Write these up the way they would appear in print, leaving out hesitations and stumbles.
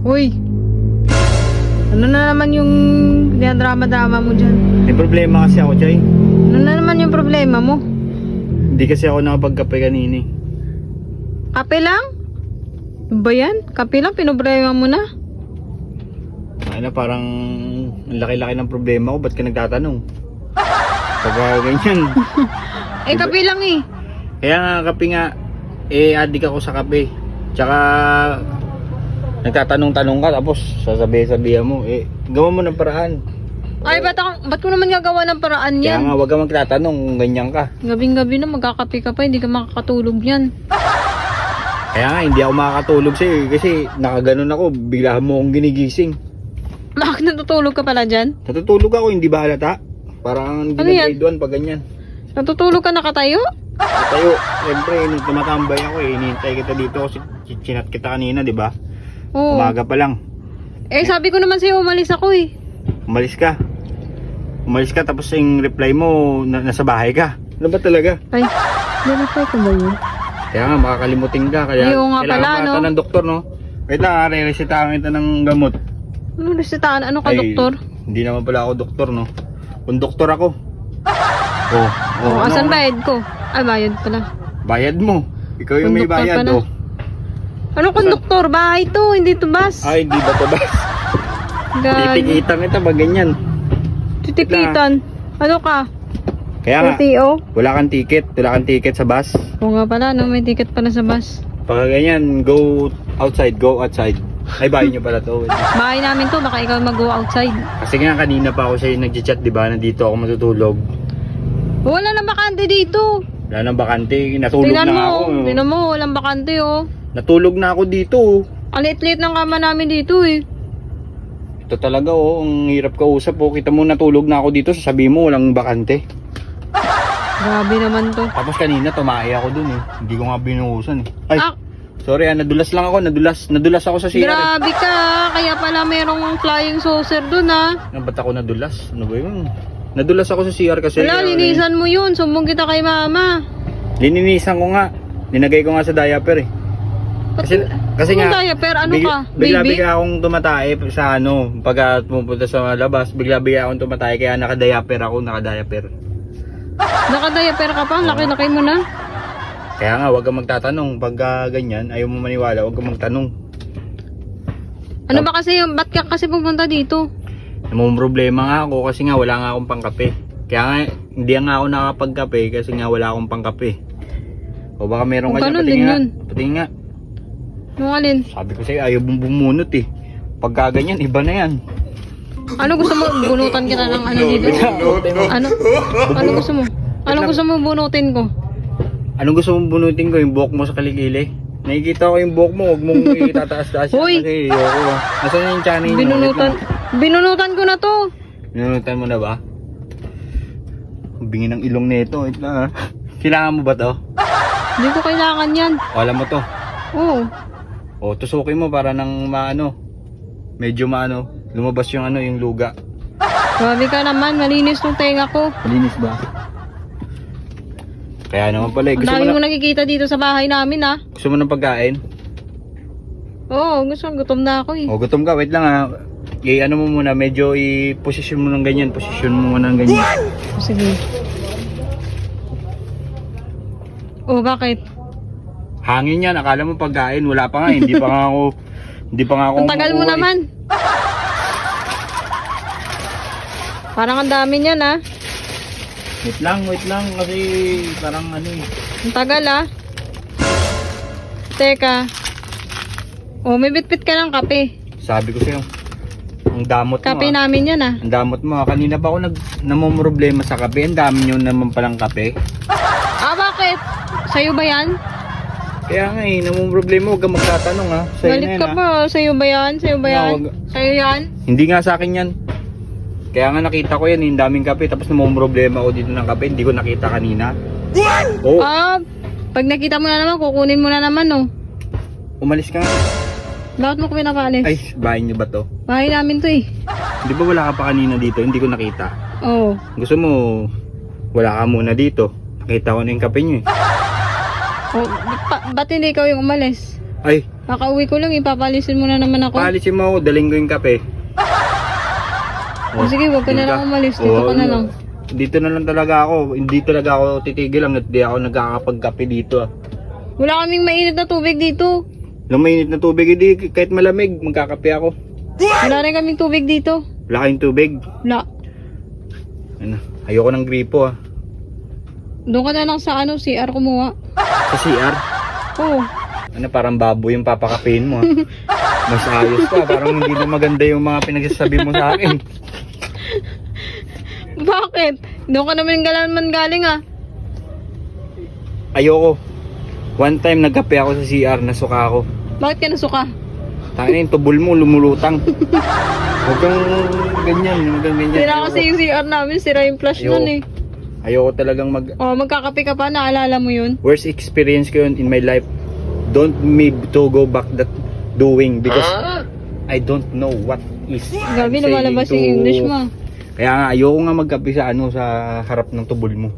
Uy! Ano na naman yung drama-drama mo dyan? May problema kasi ako, Chay. Ano na naman yung problema mo? Hindi kasi ako nakapagkape kanina eh. Kape lang? Ano ba yan? Kape lang? Pinoblema mo na? Ano, parang ang laki-laki ng problema ko. Ba't ka nagtatanong? Pag ganyan. Eh, kape lang eh. Kaya nga, kape nga. Addict ako sa kape. Tsaka nagtatanong-tanong ka tapos sasabihan mo. Gawa mo ng paraan. Ay, ba't ko naman gagawa ng paraan Kaya yan? nga, wag ka magtatanong kung ganyan ka. Gabing-gabi na magkakape ka pa, hindi ka makakatulog yan. Kaya nga, hindi ako makakatulog sa'yo kasi nakaganon ako. Bigla mo akong ginigising. Bakit natutulog ka pala dyan? Natutulog ako, hindi ba halata? Parang Ano yan? grade 1 pag ganyan. Natutulog ka nakatayo? Tayo, siyempre, nung tumatambay ako hinihintay kita dito kasi chinat kita kanina, di ba? Oo. Umaga pa lang. Eh, sabi ko naman sa'yo, umalis ako eh. Umalis ka. Umalis ka tapos yung reply mo, nasa bahay ka. Ano ba talaga? Ay, dinapay ko ba yun? Kaya nga, makakalimutin ka. Kaya Ayaw nga kailangan pala, pa ata no? ng doktor, no? Wait lang, re-resetahan kita ng gamot. Ano resetahan? Ano ka, Ay, doktor? Hindi naman pala ako doktor, no? Kung doktor ako. Oh, Oh, ano, asan ano? bayad ko? Ay, bayad pala. Bayad mo. Ikaw yung may Konduktor bayad, pala. oh. Ano konduktor? Bahay to, hindi to bus. Ay, di ba to ba? Gag. Titikitan kita ba ganyan? Titikitan. Ano ka? Kaya nga, LTO? wala kang ticket. Wala kang ticket sa bus. Oo nga pala, no, may ticket pala sa bus. Pag ganyan, go outside, go outside. Ay, bahay nyo pala to. Bahay namin to, baka ikaw mag-go outside. Kasi nga kanina pa ako sa'yo nag-chat, di ba? Nandito ako matutulog. Wala na bakante dito. Wala nang bakante. Natulog Tingnan na mo, ako. tingnan mo, walang bakante oh. Natulog na ako dito. Ang liit-liit ng kama namin dito eh. Ito talaga, oh. Ang hirap kausap, oh. Kita mo, natulog na ako dito. Sasabihin mo, walang bakante. Grabe naman to. Tapos kanina, tumae ako dun, eh. Hindi ko nga binuhusan, eh. Ay, Ah, sorry, nadulas lang ako. Nadulas ako sa CR. grabe ka, kaya pala merong flying saucer dun ah. Ba't ako nadulas? Ano ba yun? Nadulas ako sa CR kasi... Wala, linisan mo yun, sumbong kita kay mama. Lininisan ko nga. Linagay ko nga sa diaper, eh. Kasi nga, diaper, ano ka, baby? bigla akong tumatae sa ano, pagka pumunta sa labas, bigla akong tumatae kaya naka-diaper ako, naka-diaper. Naka-diaper ka pa, laki-laki mo na. Kaya nga, wag kang magtatanong, pagka ganyan, ayaw mo maniwala, wag kang magtanong. Ano ba kasi, ba't ka kasi pumunta dito? Namang problema nga ako kasi nga wala nga akong pangkape. Kaya nga, hindi nga ako nakapagkape kasi nga wala akong pangkape. O baka meron O, ka dyan, ganun patingin din nga. yun. Patingin nga. Ano alin? Sabi ko sa'yo, ayaw mong bumunot eh. Pagka ganyan, iba na yan. Ano gusto mo? Bunutan kita ng ano dito? Ano? Ano gusto mo? Ano gusto mo bunutin ko? Anong gusto mong bunutin ko? Yung buhok mo sa kilikili? Nakikita ko yung buhok mo, huwag mong itataas-taas yan Hoy! kasi ayoko ah. Nasaan na yung channing mo? Binunutan ko na to. Binunutan mo na ba? Ang bingi ng ilong nito, wait lang ah. Kailangan mo ba to? Hindi ko kailangan yan. O, alam mo to? Oo. O, tusukin mo para nang maano, medyo maano, lumabas yung ano, yung luga. Grabe ka naman, malinis ng tenga ko. Malinis ba? Kaya naman pala eh. Ang dami mo nakikita dito sa bahay namin ah. Gusto mo ng pagkain? Oo, gutom na ako eh. O, gutom ka, wait lang ah. Ano mo muna, medyo i-position mo ng ganyan. Position mo muna ng ganyan. Sige. Oh, bakit? Hangin yan, akala mo pagkain, wala pa nga, hindi pa nga ako, Ang tagal mo umuwi. naman. Parang ang dami niyan ah. Wait lang, kasi parang ano eh. Ang tagal ah. Teka. Oh, may bitbit ka ng kape. Sabi ko sa'yo, ang damot mo Kape ah. namin yan ah. Ang damot mo ah. Kanina pa ako namumroblema sa kape, ang dami nyo naman palang kape. Ah, bakit? Sa'yo ba yan? Kaya nga eh, namumroblema, huwag kang magtatanong ha. Sa'yo Galit na yan ka ah. pa. Sa'yo ba yan? Sa'yo ba yan? No, Sa'yo yan? Hindi nga sa akin yan. Kaya nga nakita ko yan, yung daming kape, tapos namumroblema ako dito ng kape, hindi ko nakita kanina. Oh, Ah, pag nakita mo na naman, kukunin mo na naman oh. umalis ka nga. Bakit mo ko pinapaalis? Ay, bahay niyo ba to? Bahay namin to eh. Di ba wala ka pa kanina dito, hindi ko nakita. Oo. Gusto mo, wala ka muna dito. Nakita ko na yung kape niyo eh. Oh, ba't hindi ikaw yung umalis? Ay, Kakauwi ko lang, ipapalisin mo na naman ako. Paalisin mo ako, daling ko yung kape. O, sige, wag ka na lang umalis. Dito ka na lang. Dito na lang talaga ako. Hindi talaga ako titigil hanggat di ako nagkakapagkape dito. Wala kaming mainit na tubig dito. Lumainit na tubig, hindi kahit malamig, magkakape ako. Wala rin kaming tubig dito. Wala kayong tubig. Wala. Ano, ayoko ng gripo ah. Doon ka na lang sa ano, CR kumuha. Sa CR. Oo. Ano, parang baboy yung papakapein mo ah. Mas ayos pa, parang hindi na maganda yung mga pinagsasabi mo sa akin. Bakit? Doon ka naman galing ah. Ayoko. One time nagkape ako sa CR, nasuka ako. Bakit ka nasuka? Tangina yung tubol mo, lumulutang. Huwag kang ganyan, huwag kang ganyan. Sira kasi yung CR namin, sira yung flash Ayoko. nun eh. Ayoko talagang Magkakape ka pa, naalala mo yun? worst experience ko yun in my life. Don't me to go back that doing because I don't know what is Gabi, I'm lumalabas saying yung English mo. Kaya nga ayoko nga magkape sa ano sa harap ng tubol mo.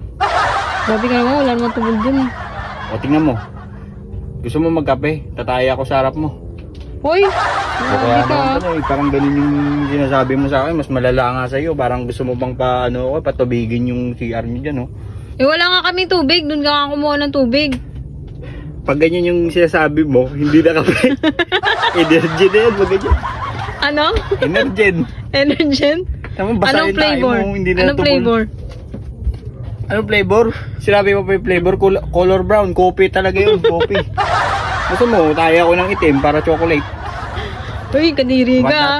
Gabi ka naman, wala naman tubod dun eh. O tingnan mo. Gusto mo magkape? Tataya ako sa harap mo. Hoy! O Grabe kaya ka. naman pala, parang ganun yung sinasabi mo sa akin. Mas malala nga sa iyo. Parang gusto mo bang patubigin yung CR niyo dyan, oh. Eh wala nga kami tubig, dun ka nga kumuha ng tubig. Pag ganyan yung sinasabi mo, hindi na kape. Energy na yan, wag ganyan. Ano? Energen. Energen? Tama, Anong basahin tayo flavor? mo, hindi na Anong tubol. flavor? Anong flavor? Sinabi mo pa yung flavor, color brown, coffee talaga yun, coffee. Gusto mo, tayo ako ng itim para chocolate. Uy, kadiri ka ah.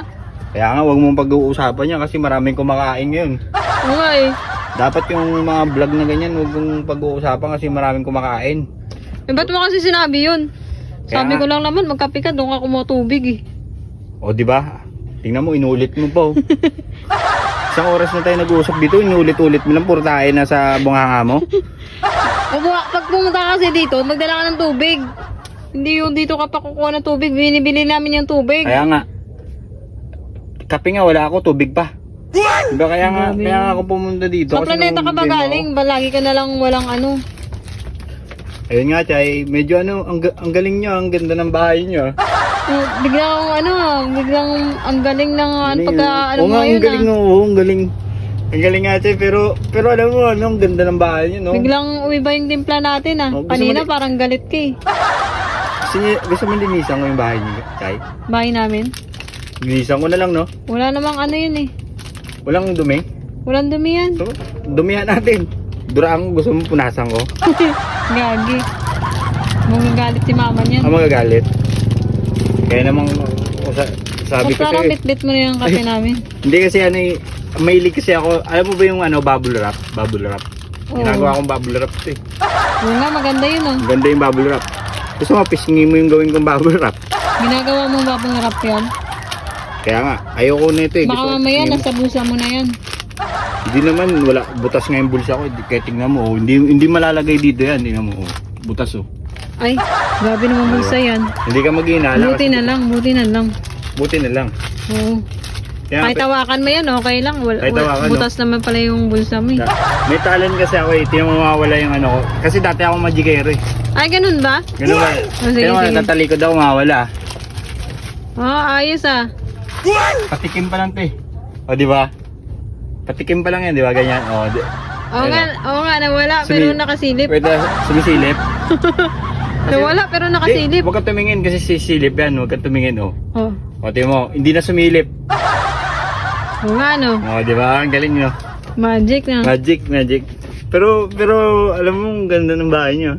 Kaya nga, wag mong pag-uusapan yan kasi maraming kumakain ngayon. Oo nga eh. Dapat yung mga vlog na ganyan, wag mong pag-uusapan kasi maraming kumakain. Eh ba't mo kasi sinabi yun? Kaya Sabi nga. ko lang naman, magkape ka, doon ka kumuha tubig eh. O di ba? Tingnan mo, inulit mo pa. Oh. Isang oras na tayo nag-uusap dito, inulit-ulit mo lang, puro tayo na sa bunganga mo. Pag pumunta kasi dito, magdala ka ng tubig. Hindi yung dito ka pa kukuha ng tubig, binibili namin yung tubig. Kaya nga, kape nga, wala ako, tubig pa. Diba kaya nga, Grabe. kaya nga ako pumunta dito. Sa kasi planeta ka ba nung- galing? Ba lagi ka na lang walang ano? Ayun nga, Chay, medyo ano, ang galing nyo, ang ganda ng bahay nyo. Biglang biglang ang galing ng pagka ano Oo mo nga, yun ang galing, oo, ang galing. Ang galing nga, Chay, pero alam mo, ano, ang ganda ng bahay nyo, no? Biglang umiba yung timpla natin ah. Oh, gusto Kanina mo parang galit ka eh. Gusto mo linisan ko yung bahay nyo, Chay? Bahay namin. Linisan ko na lang, no? Wala namang ano yun eh. Walang dumi. Walang dumi yan. So, dumihan natin. Duraan ko, gusto mo punasan ko? Gagi. Magagalit si mama niyan. Ang magagalit. Kaya namang, sabi ko Parang sa'yo, bit-bit mo na yung kape namin. hindi kasi ano eh, mahilig kasi ako, alam mo ba yung ano, bubble wrap? Bubble wrap. Oo. Ginagawa akong bubble wrap ito eh. Oo nga, maganda yun oh. Ang ganda yung bubble wrap. Gusto mo, pisngi mo yung gawin kong bubble wrap. Ginagawa mo ba pang rap yan? Kaya nga, ayoko na ito eh. Baka Gusto ko mamaya pisngin mo. nasa busa mo na yan. Hindi naman, wala, butas nga yung bulsa ko. Kaya tingnan mo, oh. hindi malalagay dito yan. Tingnan mo, oh. Butas oh. Ay, grabe naman bulsa yan. Hindi ka mag-iinala. Buti na lang, buti na lang. Buti na lang. Oo. Kaya, Kahit tawakan mo yan, okay lang. Kahit tawakan, no? Butas naman pala yung bulsa mo eh. may talent kasi ako eh. Tingnan mo mawawala yung ano ko. Kasi dati ako magikero eh. Ay, ganun ba? Ganun ba? Oh, sige, Tingnan mo, sige. natatalikod ako mawawala. Ayos ah. Patikim pa lang to eh. O, di ba? Patikim pa lang yan, di ba? Ganyan. O, Oo nga, nawala pero nakasilip. Pwede, sumisilip. Nawala pero nakasilip. Huwag ka tumingin kasi sisilip yan. Huwag ka tumingin, o. Oh. O, tingnan mo, hindi na sumilip. Oo nga no. O, di ba? Ang galing, no? Magic na. Magic. Pero, alam mo, ang ganda ng bahay nyo.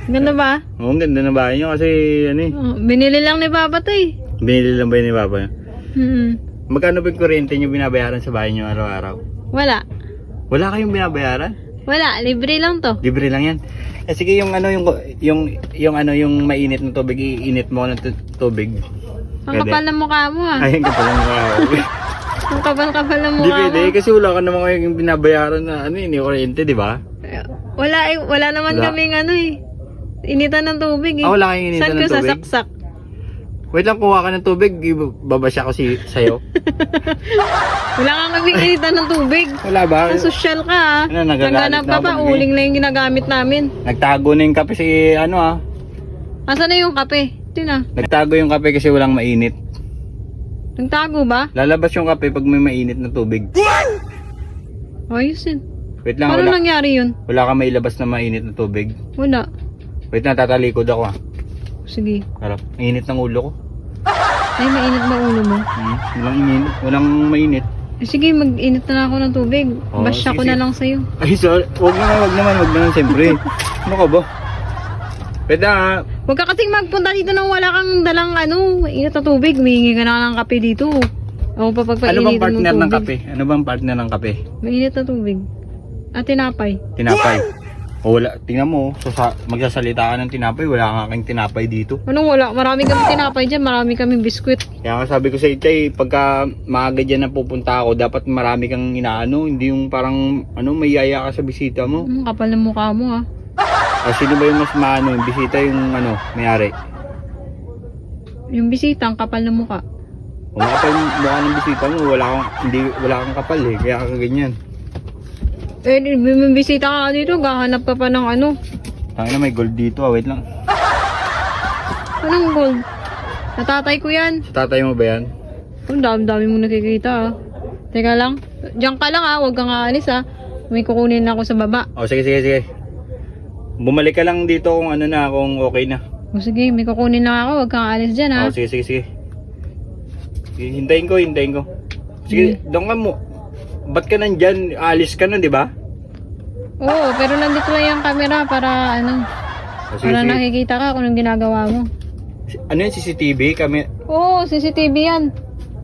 Ganda ba? Oo, ang ganda ng bahay nyo kasi, ano eh. Oh, binili lang ni Papa to eh. Binili lang ba yun ni Papa? Magkano ba yung kuryente nyo binabayaran sa bahay nyo araw-araw? Wala. Wala kayong binabayaran? Wala, libre lang to. Libre lang yan. Eh sige yung ano yung mainit na tubig, iinit mo ng tubig. Ang kapal ng mukha mo ah. Ayun ka pala mukha ko. Ang kapal ng Hindi mukha mo. pwede kasi wala ka naman kayong binabayaran na ano yung kuryente, di ba? Wala naman Wala. kaming ano eh. Initan ng tubig eh. Wala kayong initan Saan ng ko tubig? sasaksak? Wait lang, kuha ka ng tubig, babasya ko sa'yo. Wala kang kaming initan ng tubig. Wala ba? Ang sosyal ka ah. Ano, nagagalit Naghanap na ka ako pa, pag- uling lang yung ginagamit namin. Nagtago na yung kape si ano ah. Asan na yung kape? din ah. Nagtago yung kape kasi walang mainit. Nagtago ba? Lalabas yung kape pag may mainit na tubig. Ayos yun. Wait lang, Paano wala. nangyari yun? Wala kang mailabas na mainit na tubig. Wala. Wait lang, tatalikod ako ah. Sige. Harap. Ang init ng ulo ko. Ay, mainit ba ulo mo? Walang init. Walang mainit. Eh, sige, mag-init na ako ng tubig. Oh, Basya sige, ko na sige. lang sa'yo. Ay, sorry. Wag naman, siyempre. Ano ka ba? Wait lang ah. Huwag ka kasing magpunta dito nang wala kang dalang mainit na tubig. Humingi ka na ng kape dito. Ako pa Ano bang pagpainitin partner mo ng tubig. kape? Ano bang partner ng kape? Mainit na tubig. At tinapay. Tinapay. O wala, tingnan mo, magsasalita ka ng tinapay, wala kang aking tinapay dito. Anong wala? Marami kami tinapay dyan. Marami kami biskwit. Kaya nga sabi ko sa Itay, pagka maaga dyan na pupunta ako, dapat marami kang inaano, hindi yung parang may yaya ka sa bisita mo. Kapal ng mukha mo ah. Sino ba yung mas maano, yung bisita yung mayari? Yung bisita, ang kapal ng mukha. Kung kapal yung mukha ng bisita mo, wala kang kapal eh, kaya ka ganyan. Eh, may bisita ka dito. Gahanap ka pa ng Tangina, may gold dito wait lang. Anong gold? Natatay ko yan. Sa tatay mo ba yan? Ang dami-dami mo nakikita ah. Teka lang. Diyan ka lang ah. Huwag kang aalis ah. May kukunin ako sa baba. O sige. Bumalik ka lang dito kung kung okay na. O sige, may kukunin lang ako. Huwag kang aalis dyan ah. O sige. Hintayin ko. Sige, doon ka mo. Ba't ka nandyan? Alis ka na, di ba? Oo, pero nandito lang yung camera para O, sige. para nakikita ka kung anong ginagawa mo. Ano yan, CCTV? Oo, CCTV yan.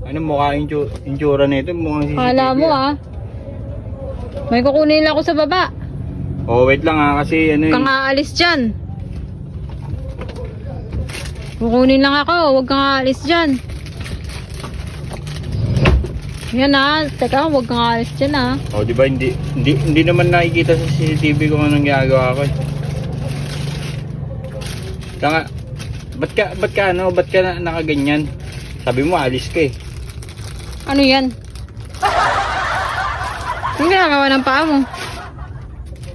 Ano mukha insura nito? Mukhang CCTV. Kala mo ah. May kukunin lang ako sa baba. Oh, wait lang kasi Huwag kang aalis dyan. Kukunin lang ako. Huwag kang aalis dyan. Yan ah. Teka, huwag kang aalis dyan ah. Oh, di ba hindi naman nakikita sa CCTV kung anong ginagawa ko. Kaya ba't ka nakaganyan? Sabi mo alis ka eh. Ano yan? Anong ginagawa ng paa mo?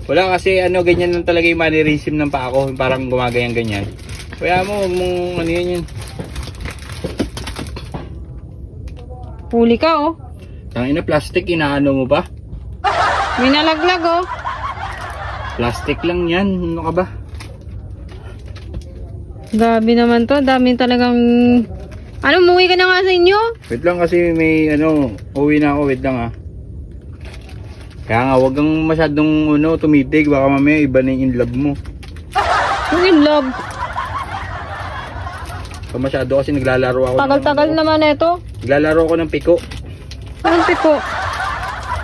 Wala kasi ganyan lang talaga yung mannerism ng paa ko, yung parang gumaganyan-ganyan. Kaya mo, huwag mong yan. Huli ka oh. Tangina, plastic, inaano mo ba? May nalaglag oh. Plastic lang yan, ano ka ba? Grabe naman to. Dami talagang... umuwi ka na nga sa inyo? Wait lang kasi may uwi na ako, wait lang ah. Kaya nga, huwag kang masyadong tumitig, baka mamaya iba na yung in love mo. Yung in love. So, masyado kasi naglalaro ako. Tagal-tagal naman ito. Naglalaro ako ng piko. Anong piko?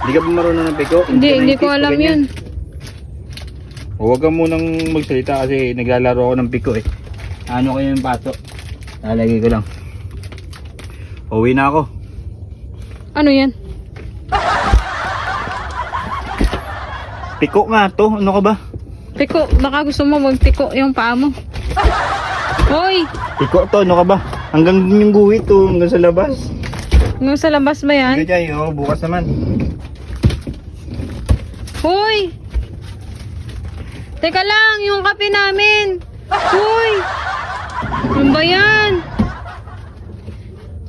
Hindi ka ba marunong ng piko? Hindi ko alam yun. Huwag kang munang magsalita kasi naglalaro ako ng piko eh. Ano kayo yung pato? Lalagay ko lang. Uwi na ako. Ano yan? Piko nga to, ano ka ba? Piko, baka gusto mo magpiko yung paa mo. Hoy! Piko to, ano ka ba? Hanggang yung guhit to, hanggang sa labas. Nung sa labas ba yan? Sige Jay, bukas naman. Hoy! Teka lang, yung kape namin. Hoy! Ano ba yan?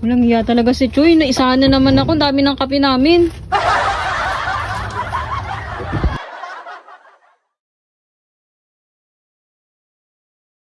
Walang iya talaga si Choy. Naisahan na naman ako. Dami ng kape namin.